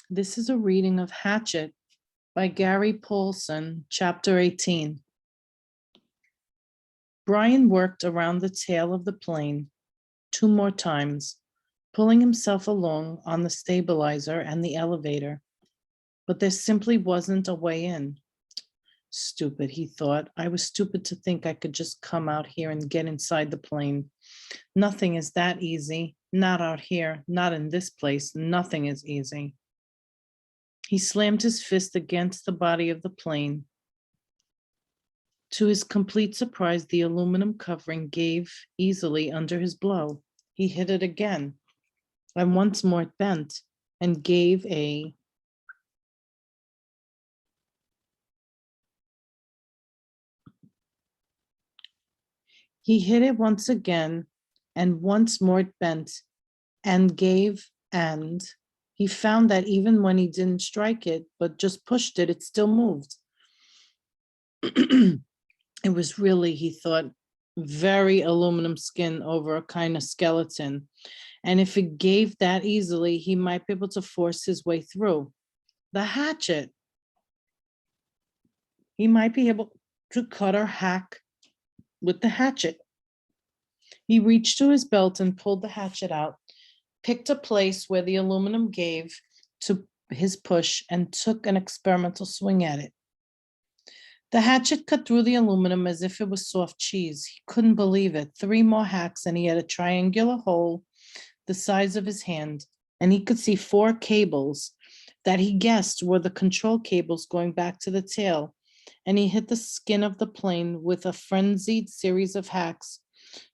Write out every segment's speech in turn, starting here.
This is a reading of Hatchet by Gary Paulsen, Chapter 18. Brian worked around the tail of the plane 2 more times, pulling himself along on the stabilizer and the elevator, but there simply wasn't a way in. Stupid, he thought. I was stupid to think I could just come out here and get inside the plane. Nothing is that easy. Not out here, not in this place. Nothing is easy. He slammed his fist against the body of the plane. To his complete surprise, the aluminum covering gave easily under his blow. He hit it again, and once more it bent and gave a He hit it once again, and once more it bent and gave, and he found that even when he didn't strike it, but just pushed it, it still moved. It was really, he thought, very aluminum skin over a kind of skeleton. And if it gave that easily, he might be able to force his way through. The hatchet. He might be able to cut or hack with the hatchet. He reached to his belt and pulled the hatchet out, picked a place where the aluminum gave to his push, and took an experimental swing at it. The hatchet cut through the aluminum as if it was soft cheese. He couldn't believe it. 3 more hacks, and he had a triangular hole the size of his hand, and he could see 4 cables that he guessed were the control cables going back to the tail, and he hit the skin of the plane with a frenzied series of hacks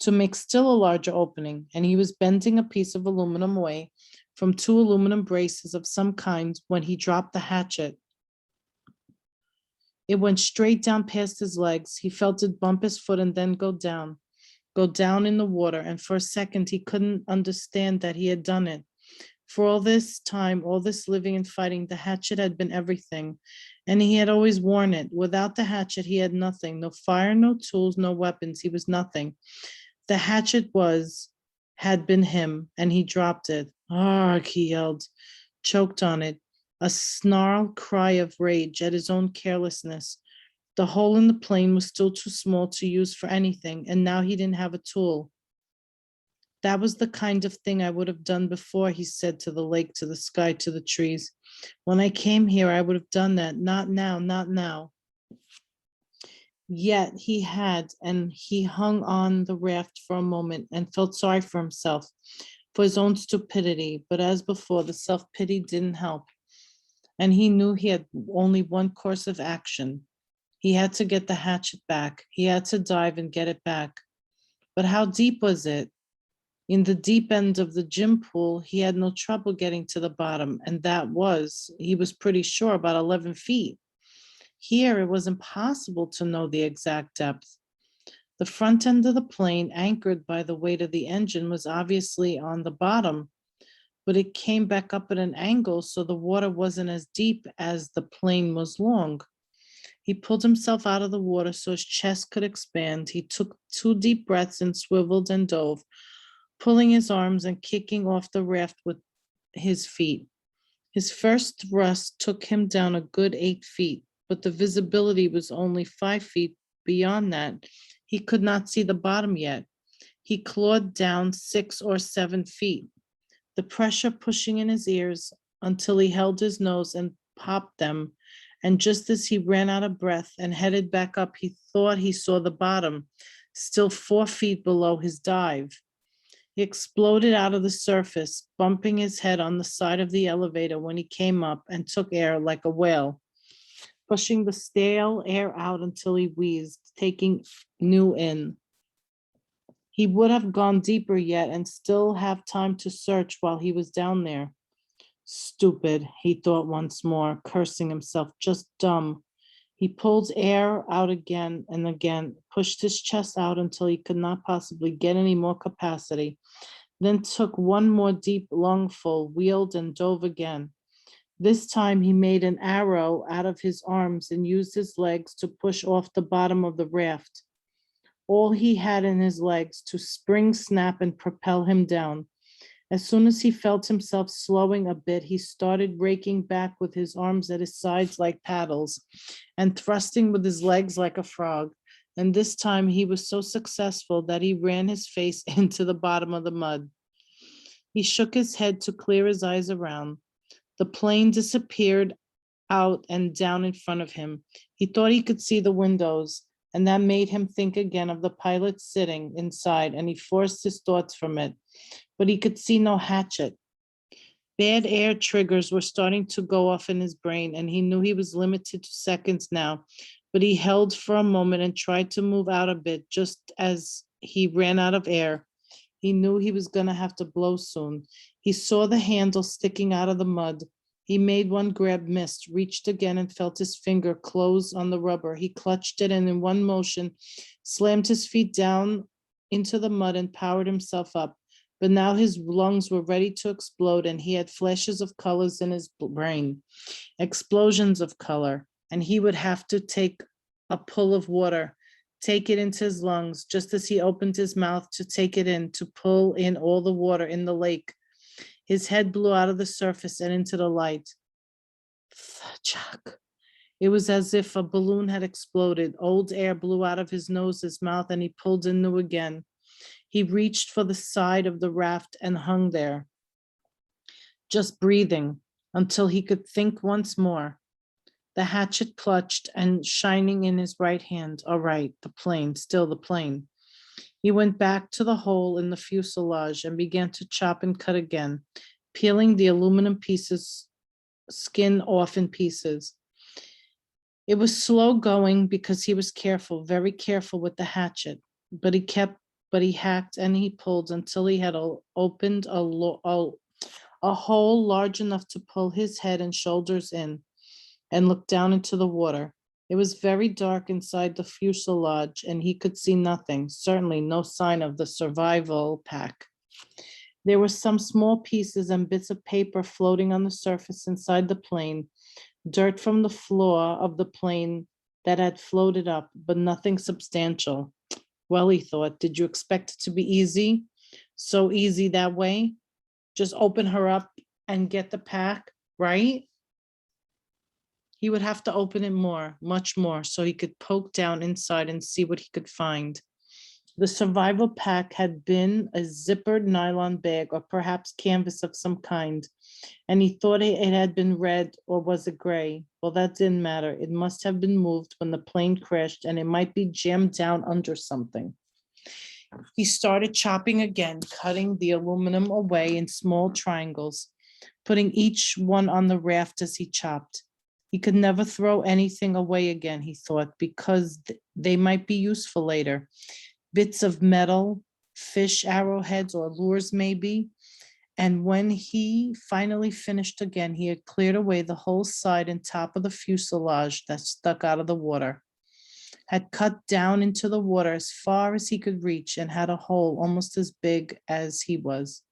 to make still a larger opening, and he was bending a piece of aluminum away from 2 aluminum braces of some kind when he dropped the hatchet. It went straight down past his legs. He felt it bump his foot and then go down in the water, and for a second he couldn't understand that he had done it. For all this time, all this living and fighting, the hatchet had been everything, and he had always worn it. Without the hatchet, he had nothing. No fire, no tools, no weapons. He was nothing. The hatchet had been him, and he dropped it. Arg, he yelled, choked on it, a snarled cry of rage at his own carelessness. The hole in the plane was still too small to use for anything, and now he didn't have a tool. That was the kind of thing I would have done before, he said to the lake, to the sky, to the trees. When I came here, I would have done that. Not now, not now. Yet he had, and he hung on the raft for a moment and felt sorry for himself, for his own stupidity. But as before, the self-pity didn't help. And he knew he had only one course of action. He had to get the hatchet back. He had to dive and get it back. But how deep was it? In the deep end of the gym pool, he had no trouble getting to the bottom, and he was pretty sure, about 11 feet. Here, it was impossible to know the exact depth. The front end of the plane, anchored by the weight of the engine, was obviously on the bottom, but it came back up at an angle, so the water wasn't as deep as the plane was long. He pulled himself out of the water so his chest could expand. He took 2 deep breaths and swiveled and dove, pulling his arms and kicking off the raft with his feet. His first thrust took him down a good 8 feet, but the visibility was only 5 feet beyond that. He could not see the bottom yet. He clawed down 6 or 7 feet, the pressure pushing in his ears until he held his nose and popped them. And just as he ran out of breath and headed back up, he thought he saw the bottom, still 4 feet below his dive. He exploded out of the surface, bumping his head on the side of the elevator when he came up, and took air like a whale, pushing the stale air out until he wheezed, taking new in. He would have gone deeper yet and still have time to search while he was down there. Stupid, he thought once more, cursing himself, just dumb. He pulled air out again and again, pushed his chest out until he could not possibly get any more capacity, then took 1 more deep lungful, wheeled and dove again. This time he made an arrow out of his arms and used his legs to push off the bottom of the raft. All he had in his legs to spring, snap, and propel him down. As soon as he felt himself slowing a bit, he started raking back with his arms at his sides like paddles and thrusting with his legs like a frog. And this time he was so successful that he ran his face into the bottom of the mud. He shook his head to clear his eyes around. The plane disappeared out and down in front of him. He thought he could see the windows, and that made him think again of the pilot sitting inside, and he forced his thoughts from it. But he could see no Hatchet. Bad air triggers were starting to go off in his brain, and he knew he was limited to seconds now. But he held for a moment and tried to move out a bit just as he ran out of air. He knew he was going to have to blow soon. He saw the handle sticking out of the mud. He made one grab, missed, reached again and felt his finger close on the rubber. He clutched it and in one motion slammed his feet down into the mud and powered himself up. But now his lungs were ready to explode and he had flashes of colors in his brain, explosions of color, and he would have to take a pull of water, take it into his lungs, just as he opened his mouth to take it in, to pull in all the water in the lake. His head blew out of the surface and into the light. Chuck. It was as if a balloon had exploded. Old air blew out of his nose, his mouth, and he pulled in new again. He reached for the side of the raft and hung there, just breathing until he could think once more. The hatchet clutched and shining in his right hand. All right, the plane, still the plane. He went back to the hole in the fuselage and began to chop and cut again, peeling the aluminum skin off in pieces. It was slow going because he was careful, very careful with the hatchet, but he hacked and he pulled until he had opened a hole large enough to pull his head and shoulders in and look down into the water. It was very dark inside the fuselage and he could see nothing, certainly no sign of the survival pack. There were some small pieces and bits of paper floating on the surface inside the plane, dirt from the floor of the plane that had floated up, but nothing substantial. Well, he thought, did you expect it to be easy? So easy that way? Just open her up and get the pack, right? He would have to open it more, much more, so he could poke down inside and see what he could find. The survival pack had been a zippered nylon bag or perhaps canvas of some kind, and he thought it had been red, or was it gray? Well, that didn't matter. It must have been moved when the plane crashed and it might be jammed down under something. He started chopping again, cutting the aluminum away in small triangles, putting each one on the raft as he chopped. He could never throw anything away again, he thought, because they might be useful later. Bits of metal, fish arrowheads or lures maybe. And when he finally finished again, he had cleared away the whole side and top of the fuselage that stuck out of the water, had cut down into the water as far as he could reach and had a hole almost as big as he was,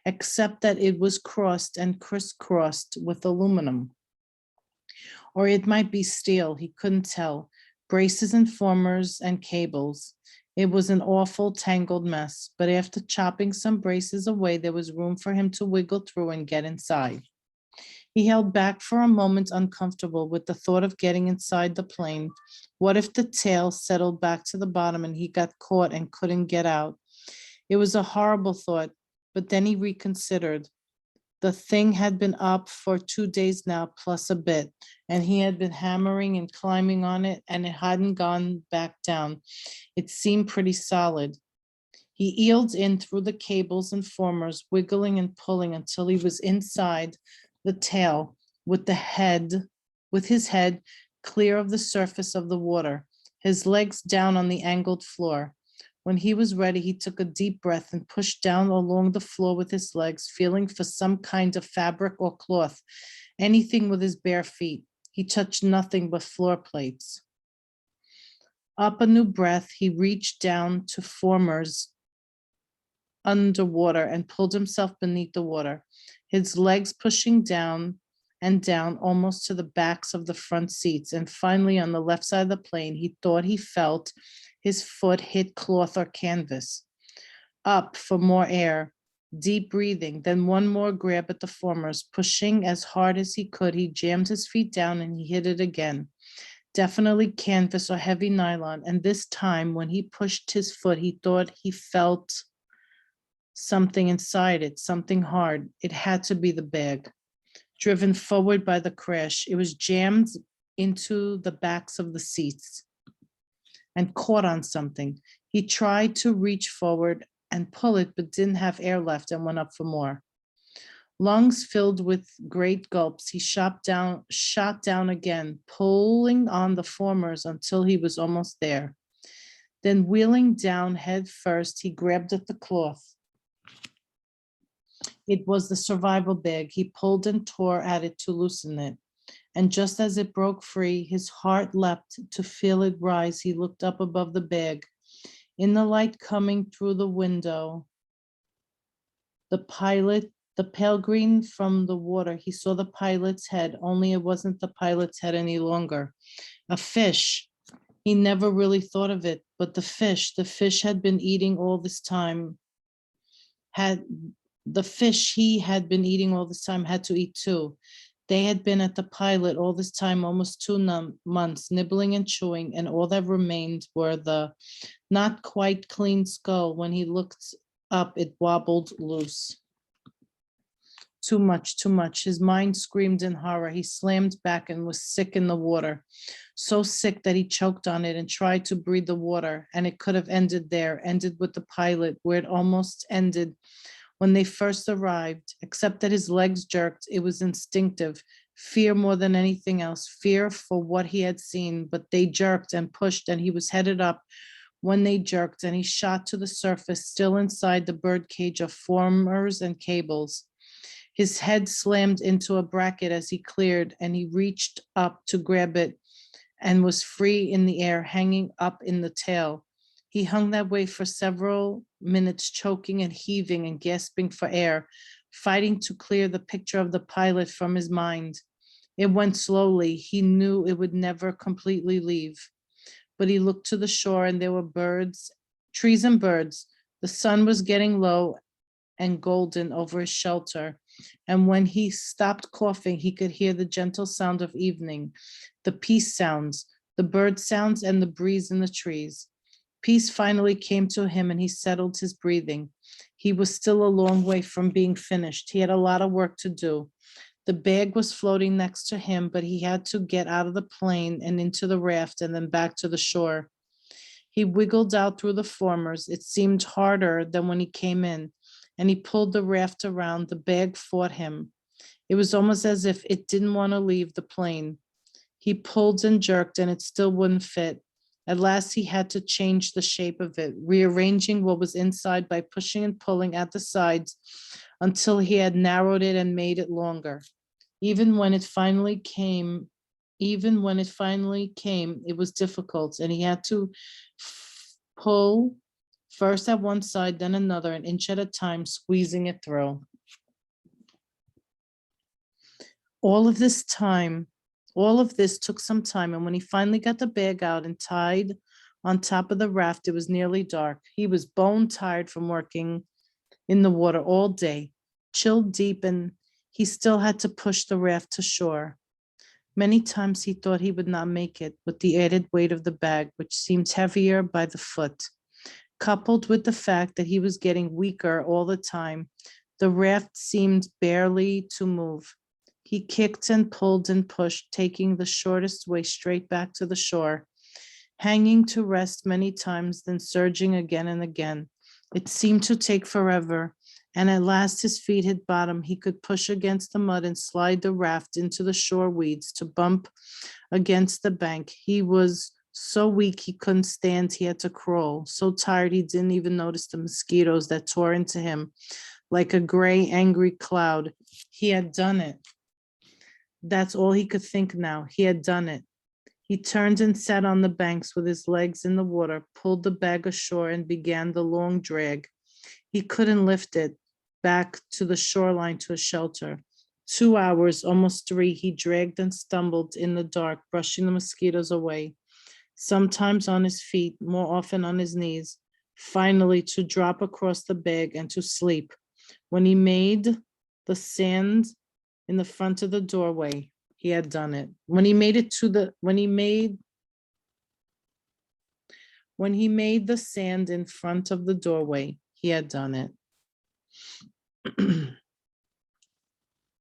except that it was crossed and crisscrossed with aluminum. Or it might be steel, he couldn't tell, braces and formers and cables. It was an awful tangled mess, but after chopping some braces away, there was room for him to wiggle through and get inside. He held back for a moment, uncomfortable with the thought of getting inside the plane. What if the tail settled back to the bottom and he got caught and couldn't get out? It was a horrible thought, but then he reconsidered. The thing had been up for 2 days now, plus a bit, and he had been hammering and climbing on it, and it hadn't gone back down. It seemed pretty solid. He eeled in through the cables and formers, wiggling and pulling until he was inside the tail with his head clear of the surface of the water, his legs down on the angled floor. When he was ready, he took a deep breath and pushed down along the floor with his legs, feeling for some kind of fabric or cloth, anything with his bare feet. He touched nothing but floor plates. Up a new breath, he reached down to formers underwater and pulled himself beneath the water, his legs pushing down and down almost to the backs of the front seats. And finally, on the left side of the plane, he thought he felt his foot hit cloth or canvas. Up for more air. deep breathing, then one more grab at the formers. Pushing as hard as he could, he jammed his feet down and he hit it again. Definitely canvas or heavy nylon, and this time when he pushed his foot, he thought he felt something inside it, something hard. It had to be the bag. Driven forward by the crash, it was jammed into the backs of the seats and caught on something. He tried to reach forward and pull it, but didn't have air left and went up for more. Lungs filled with great gulps, he shot down again, pulling on the formers until he was almost there. Then wheeling down head first, he grabbed at the cloth. It was the survival bag. He pulled and tore at it to loosen it. And just as it broke free, his heart leapt to feel it rise. He looked up above the bag. In the light coming through the window, the pale green from the water, he saw the pilot's head, only it wasn't the pilot's head any longer. A fish. He never really thought of it, but the fish had been eating all this time, the fish he had been eating all this time had to eat too. They had been at the pilot all this time, almost 2 months, nibbling and chewing, and all that remained were the not quite clean skull. When he looked up, it wobbled loose. Too much, too much. His mind screamed in horror. He slammed back and was sick in the water. So sick that he choked on it and tried to breathe the water. And it could have ended there, ended with the pilot, where it almost ended when they first arrived, except that his legs jerked. It was instinctive, fear more than anything else, fear for what he had seen, but they jerked and pushed and he was headed up when they jerked and he shot to the surface, still inside the birdcage of formers and cables. His head slammed into a bracket as he cleared and he reached up to grab it and was free in the air, hanging up in the tail. He hung that way for several minutes, choking and heaving and gasping for air, fighting to clear the picture of the pilot from his mind. It went slowly. He knew it would never completely leave. But he looked to the shore and there were birds, trees and birds. The sun was getting low and golden over his shelter. And when he stopped coughing, he could hear the gentle sound of evening, the peace sounds, the bird sounds and the breeze in the trees. Peace finally came to him and he settled his breathing. He was still a long way from being finished. He had a lot of work to do. The bag was floating next to him, but he had to get out of the plane and into the raft and then back to the shore. He wiggled out through the formers. It seemed harder than when he came in, and he pulled the raft around. The bag fought him. It was almost as if it didn't want to leave the plane. He pulled and jerked and it still wouldn't fit. At last, he had to change the shape of it, rearranging what was inside by pushing and pulling at the sides until he had narrowed it and made it longer. Even when it finally came, it was difficult, and he had to pull first at one side, then another, an inch at a time, squeezing it through. All of this took some time, and when he finally got the bag out and tied on top of the raft, it was nearly dark. He was bone tired from working in the water all day, chilled deep, and he still had to push the raft to shore. Many times he thought he would not make it with the added weight of the bag, which seemed heavier by the foot. Coupled with the fact that he was getting weaker all the time, the raft seemed barely to move. He kicked and pulled and pushed, taking the shortest way straight back to the shore, hanging to rest many times, then surging again and again. It seemed to take forever, and at last his feet hit bottom. He could push against the mud and slide the raft into the shore weeds to bump against the bank. He was so weak he couldn't stand. He had to crawl. So tired he didn't even notice the mosquitoes that tore into him like a gray, angry cloud. He had done it. That's all he could think now. He had done it. He turned and sat on the banks with his legs in the water, pulled the bag ashore, and began the long drag. He couldn't lift it back to the shoreline to a shelter. 2 hours, almost 3, he dragged and stumbled in the dark, brushing the mosquitoes away, sometimes on his feet, more often on his knees, finally to drop across the bag and to sleep. When he made the sand in the front of the doorway, he had done it. When he made the sand in front of the doorway, he had done it.